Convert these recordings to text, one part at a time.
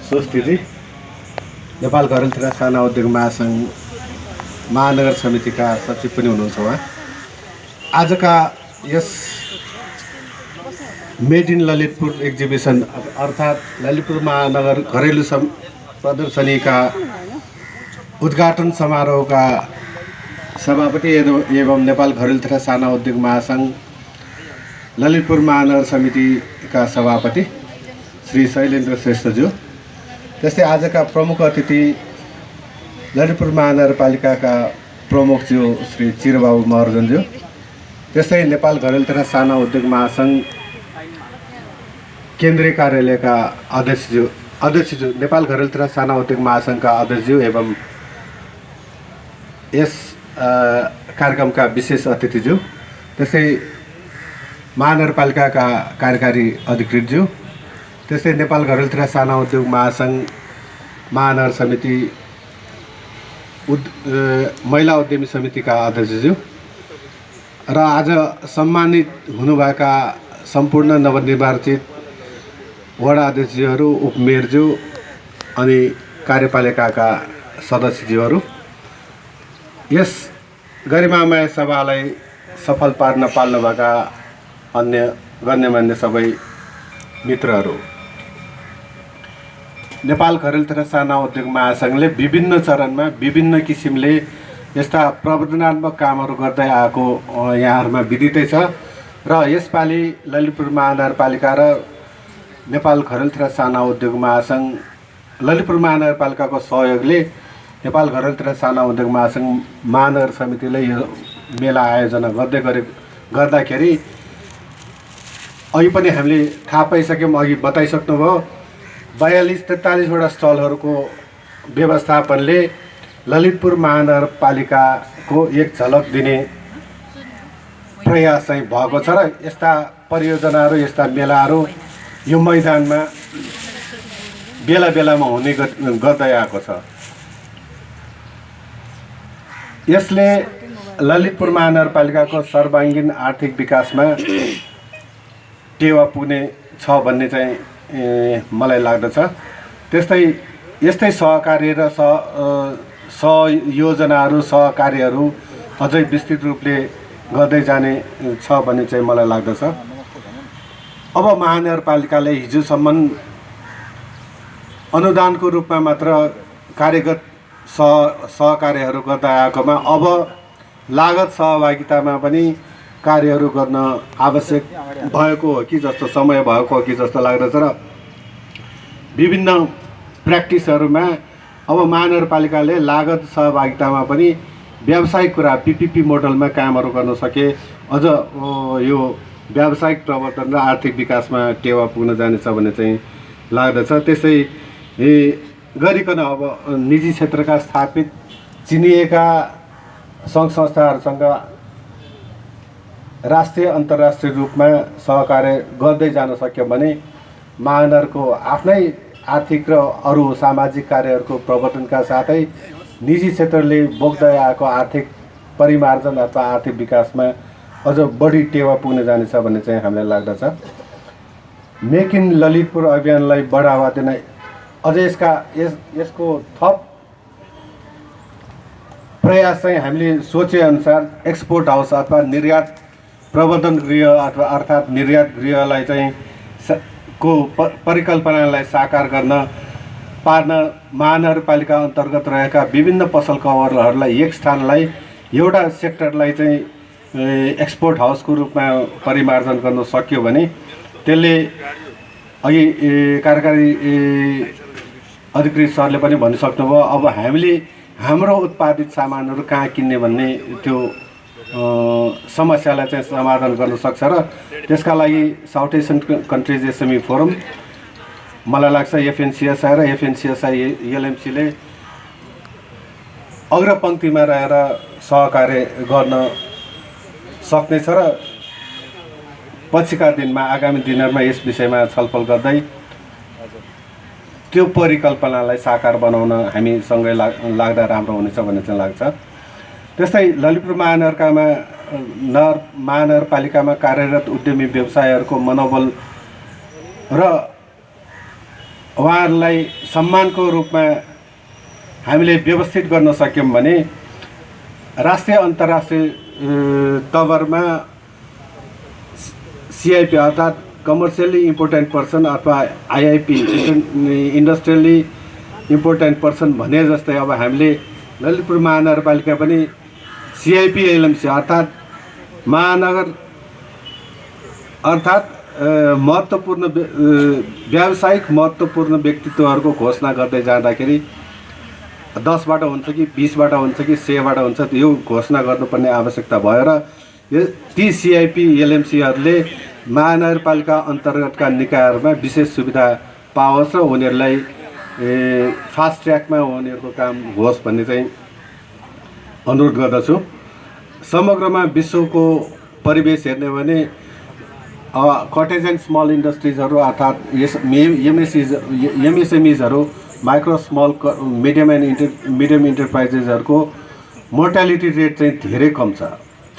स्वस्तिजी नेपाल घरेलु तथा साना उद्योग महासङ्घ महानगर समितिका सचिव पनि हुनुहुन्छ उहाँ। आजका यस मेड इन ललितपुर एक्जिबिसन अर्थात् ललितपुर महानगर घरेलु प्रदर्शनीका उद्घाटन समारोहका सभापति एवं नेपाल घरेलु तथा साना उद्योग महासङ्घ ललितपुर महानगर समितिका सभापति श्री शैलेन्द्र श्रेष्ठज्यू, त्यस्तै आजका प्रमुख अतिथि ललितपुर महानगरपालिकाका प्रमुखज्यू श्री चिरबाबु महर्जनज्यू, त्यस्तै नेपाल घरेलु तथा साना उद्योग महासङ्घ केन्द्रीय कार्यालयका अध्यक्षज्यू नेपाल घरेलु तथा साना उद्योग महासङ्घका अध्यक्षज्यू एवं यस कार्यक्रमका विशेष अतिथिज्यू, त्यस्तै महानगरपालिकाका कार्यकारी अधिकृतज्यू, त्यस्तै नेपाल घरेलु तथा साना उद्योग महासङ्घ महानगर समिति महिला उद्यमी समितिका अध्यक्षज्यू र आज सम्मानित हुनुभएका सम्पूर्ण नवनिर्वाचित वडा अध्यक्षज्यूहरू, उपमेयरज्यू अनि कार्यपालिकाका सदस्यज्यूहरू, यस गरिमामय सभालाई सफल पाल्नुभएका अन्य गण्यमान्य सबै मित्रहरू, नेपाल घरेलु तथा साना उद्योग महासङ्घले विभिन्न चरणमा विभिन्न किसिमले यस्ता प्रवर्धनात्मक कामहरू गर्दै आएको यहाँहरूमा विदितै छ र यसपालि ललितपुर महानगरपालिका र नेपाल घरेलु तथा साना उद्योग महासङ्घ ललितपुर महानगरपालिकाको सहयोगले नेपाल घरेलु तथा साना उद्योग महासङ्घ महानगर समितिले यो मेला आयोजना गर्दाखेरि अघि पनि हामीले थाहा पाइसक्यौँ, अघि बताइसक्नुभयो 42-43वटा स्टलहरूको व्यवस्थापनले ललितपुर महानगरपालिकाको एक झलक दिने प्रयास चाहिँ भएको छ र यस्ता परियोजनाहरू, यस्ता मेलाहरू यो मैदानमा बेला बेलामा हुने गर्दै आएको छ। यसले ललितपुर महानगरपालिकाको सर्वाङ्गीन आर्थिक विकासमा टेवा पुग्ने छ भन्ने चाहिँ मलाई लाग्दछ। त्यस्तै यस्तै सहकार्य र सहयोजनाहरू, सहकार्यहरू अझै विस्तृत रूपले गर्दै जाने छ भन्ने चाहिँ मलाई लाग्दछ। अब महानगरपालिकाले हिजोसम्म अनुदानको रूपमा मात्र कार्यगत सहकार्यहरू गर्दै आएकोमा अब लागत सहभागितामा पनि कार्यहरू गर्न आवश्यक भएको हो कि जस्तो, समय भएको हो कि जस्तो लाग्दछ र विभिन्न प्र्याक्टिसहरूमा अब महानगरपालिकाले लागत सहभागितामा पनि व्यावसायिक कुरा पिपिपी मोडलमा कामहरू गर्न सके अझ यो व्यावसायिक प्रवर्तन र आर्थिक विकासमा टेवा पुग्न जानेछ भन्ने चाहिँ लाग्दछ। त्यसै गरिकन अब निजी क्षेत्रका स्थापित चिनिएका सङ्घ संस्थाहरूसँग राष्ट्रिय अन्तर्राष्ट्रिय रूपमा सहकार्य गर्दै जान सक्यो भने महानगरको आफ्नै आर्थिक र अरू सामाजिक कार्यहरूको प्रवर्तनका साथै निजी क्षेत्रले बोक्दै आएको आर्थिक परिमार्जन अथवा आर्थिक विकासमा अझ बढी टेवा पुग्न जानेछ भन्ने चाहिँ हामीलाई लाग्दछ। मेक इन ललितपुर अभियानलाई बढावा दिन अझ यसको थप प्रयास चाहिँ हामीले सोचेअनुसार एक्सपोर्ट हाउस अथवा निर्यात प्रवर्धन गृह अथवा अर्थात् निर्यात गृहलाई चाहिँ परिकल्पनालाई साकार पार्न महानगरपालिका अन्तर्गत रहेका विभिन्न पसल कभरहरूलाई एक स्थानलाई एउटा सेक्टरलाई चाहिँ एक्सपोर्ट हाउसको रूपमा परिमार्जन गर्न सक्यो भने त्यसले अघि कार्यकारी अधिकृत सरले पनि भनिसक्नुभयो, अब हामीले हाम्रो उत्पादित सामानहरू कहाँ किन्ने भन्ने त्यो समस्यालाई चाहिँ समाधान गर्न सक्छ र त्यसका लागि south Asian countries SME forum, मलाई लाग्छ एफएनसिएसआई र एफएनसिएसआई एलएमसीले अग्रपङ्क्तिमा रहेर सहकार्य गर्न सक्नेछ र पछिका दिनमा आगामी दिनहरूमा यस विषयमा छलफल गर्दै त्यो परिकल्पनालाई साकार बनाउन हामीसँगै लाग्दा राम्रो हुनेछ भन्ने चाहिँ लाग्छ। त्यस्तै ललितपुर महानगरपालिकामा कार्यरत उद्यमी व्यवसायहरूको मनोबल र उहाँहरूलाई सम्मानको रूपमा हामीले व्यवस्थित गर्न सक्यौँ भने राष्ट्रिय अन्तर्राष्ट्रिय तवरमा सिआइपी अर्थात् कमर्सियली इम्पोर्टेन्ट पर्सन अथवा आइआइपी इन्डस्ट्रियली इम्पोर्टेन्ट पर्सन भने जस्तै अब हामीले ललितपुर महानगरपालिका पनि सिआइपी एलएमसी अर्थात् महानगर अर्थात् महत्त्वपूर्ण व्यावसायिक महत्त्वपूर्ण व्यक्तित्वहरूको घोषणा गर्दै जाँदाखेरि 10बाट हुन्छ कि 20बाट हुन्छ कि 100बाट हुन्छ यो घोषणा गर्नुपर्ने आवश्यकता भयो र ती सिआइपी एलएमसीहरूले महानगरपालिका अन्तर्गतका निकायहरूमा विशेष सुविधा पाओस् र उनीहरूलाई फास्ट ट्र्याकमा उनीहरूको काम होस् भन्ने चाहिँ अनुरोध गर्दछु। समग्रमा विश्वको परिवेश हेर्ने हो भने कटेज एन्ड स्मल इन्डस्ट्रिजहरू अर्थात् एमएसएमइजहरू माइक्रो स्मल मिडियम इन्टरप्राइजेसहरूको मोर्टालिटी रेट चाहिँ धेरै कम छ।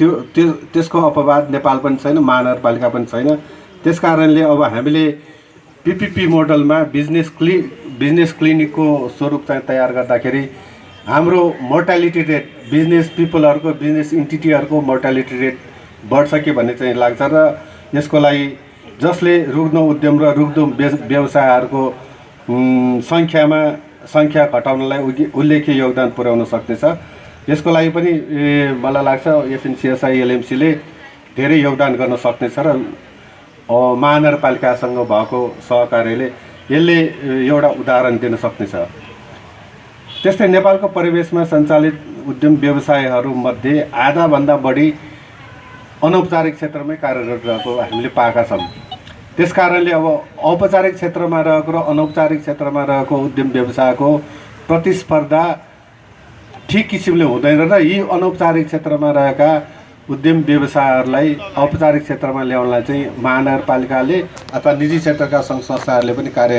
त्यसको अपवाद नेपाल पनि छैन, महानगरपालिका पनि छैन। त्यसकारणले अब हामीले पिपिपी मोडलमा बिजनेस क्लिनिकको स्वरूप चाहिँ तयार गर्दाखेरि हाम्रो मोर्टालिटी रेट बिजनेस पिपलहरूको बिजनेस इन्टिटीहरूको मोर्टालिटी रेट बढ्छ कि भन्ने चाहिँ लाग्छ र यसको लागि जसले रुग्ण उद्यम र रुग्ण व्यवसायहरूको सङ्ख्या घटाउनलाई उल्लेख्य योगदान पुर्याउन सक्नेछ। यसको लागि पनि मलाई लाग्छ एफएनसिएसआई एलएमसीले धेरै योगदान गर्न सक्नेछ र महानगरपालिकासँग भएको सहकार्यले यसले एउटा उदाहरण दिन सक्नेछ। त्यस्तै नेपालको परिवेशमा सञ्चालित उद्यम व्यवसायहरूमध्ये आधाभन्दा बढी अनौपचारिक क्षेत्रमै कार्यरत रहेको हामीले पाएका छौँ। त्यसकारणले अब औपचारिक क्षेत्रमा रहेको र अनौपचारिक क्षेत्रमा रहेको उद्यम व्यवसायको प्रतिस्पर्धा ठिक किसिमले हुँदैन र यी अनौपचारिक क्षेत्रमा रहेका उद्यम व्यवसायहरूलाई औपचारिक क्षेत्रमा ल्याउनलाई चाहिँ महानगरपालिकाले अथवा निजी क्षेत्रका सङ्घ संस्थाहरूले पनि कार्य